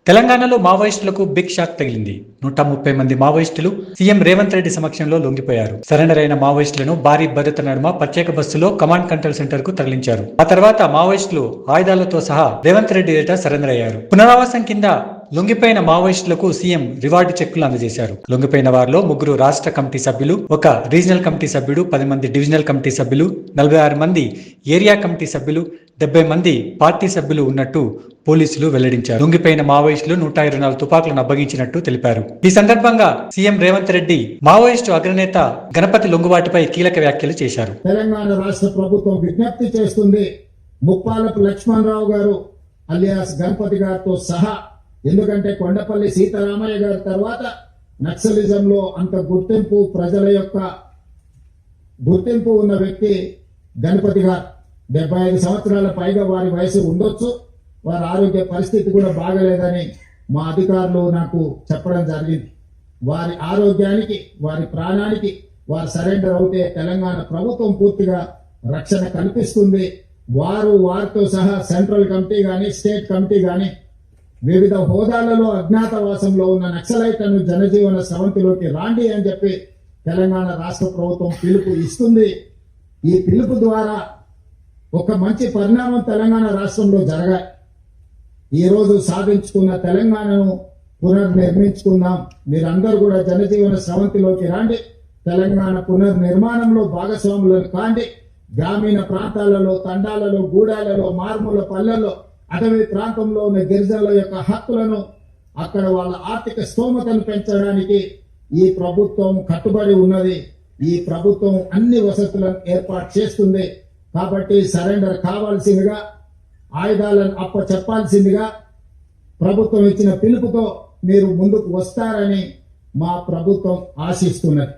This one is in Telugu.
తెలంగాణలో మావోయిస్టులకు బిగ్ షాక్ తగిలింది. 130 మంది మావోయిస్టులు సీఎం రేవంత్ రెడ్డి సమక్షంలో లొంగిపోయారు. సరెండర్ అయిన మావోయిస్టులను భారీ భద్రత నడుమ ప్రత్యేక బస్సులో కమాండ్ కంట్రోల్ సెంటర్ కు తరలించారు. ఆ తర్వాత మావోయిస్టులు ఆయుధాలతో సహా రేవంత్ రెడ్డి ఎదుట సరెండర్ అయ్యారు. పునరావాసం కింద లొంగిపోయిన మావోయిస్టులకు సీఎం రివార్డు చెక్కులు అందజేశారు. లొంగిపోయిన వారిలో 3 రాష్ట్ర కమిటీ సభ్యులు, 1 రీజనల్ కమిటీ సభ్యుడు, 10 మంది డివిజనల్ కమిటీ సభ్యులు, 46 మంది ఏరియా కమిటీ సభ్యులు, 70 మంది పార్టీ సభ్యులు ఉన్నట్టు పోలీసులు వెల్లడించారు. లొంగిపోయిన మావోయిస్టులు 124 తుపాకులను అప్పగించినట్టు తెలిపారు. ఈ సందర్భంగా సీఎం రేవంత్ రెడ్డి మావోయిస్టు అగ్రనేత గణపతి లొంగుబాటుపై కీలక వ్యాఖ్యలు చేశారు. తెలంగాణ రాష్ట్ర ప్రభుత్వం విజ్ఞప్తి చేస్తుంది, ముప్పాలపు లక్ష్మణరావు గారు అలియాస్ గణపతి గారితో సహా, ఎందుకంటే కొండపల్లి సీతారామయ్య గారి తర్వాత నక్సలిజంలో అంత గుర్తింపు, ప్రజల యొక్క గుర్తింపు ఉన్న వ్యక్తి గణపతి గారు. 75 సంవత్సరాల పైగా వారి వయసు ఉండొచ్చు. వారి ఆరోగ్య పరిస్థితి కూడా బాగలేదని మా అధికారులు నాకు చెప్పడం జరిగింది. వారి ఆరోగ్యానికి, వారి ప్రాణానికి వారు సరెండర్ అవుతే తెలంగాణ ప్రభుత్వం పూర్తిగా రక్షణ కల్పిస్తుంది. వారితో సహా సెంట్రల్ కమిటీ గాని, స్టేట్ కమిటీ గాని వివిధ హోదాలలో అజ్ఞాతవాసంలో ఉన్న నక్సలైట్లను జనజీవన స్రవంతిలోకి రాండి అని చెప్పి తెలంగాణ రాష్ట్ర ప్రభుత్వం పిలుపు ఇస్తుంది. ఈ పిలుపు ద్వారా ఒక మంచి పరిణామం తెలంగాణ రాష్ట్రంలో జరగాలి. ఈ రోజు సాధించుకున్న తెలంగాణను పునర్నిర్మించుకుందాం. మీరందరూ కూడా జనజీవన స్రవంతిలోకి రాండి. తెలంగాణ పునర్నిర్మాణంలో భాగస్వాములను కాండి. గ్రామీణ ప్రాంతాలలో, తండాలలో, గూడాలలో, మారుమూల పల్లెల్లో, అటవీ ప్రాంతంలో ఉన్న గిరిజనుల యొక్క హక్కులను, అక్కడ వాళ్ళ ఆర్థిక స్తోమతను పెంచడానికి ఈ ప్రభుత్వం కట్టుబడి ఉన్నది. ఈ ప్రభుత్వం అన్ని వసతులను ఏర్పాటు చేస్తుంది. కాబట్టి సరెండర్ కావాల్సిందిగా, ఆయుధాలను చెప్పాల్సిందిగా ప్రభుత్వం ఇచ్చిన పిలుపుతో మీరు ముందుకు వస్తారని మా ప్రభుత్వం ఆశిస్తున్నది.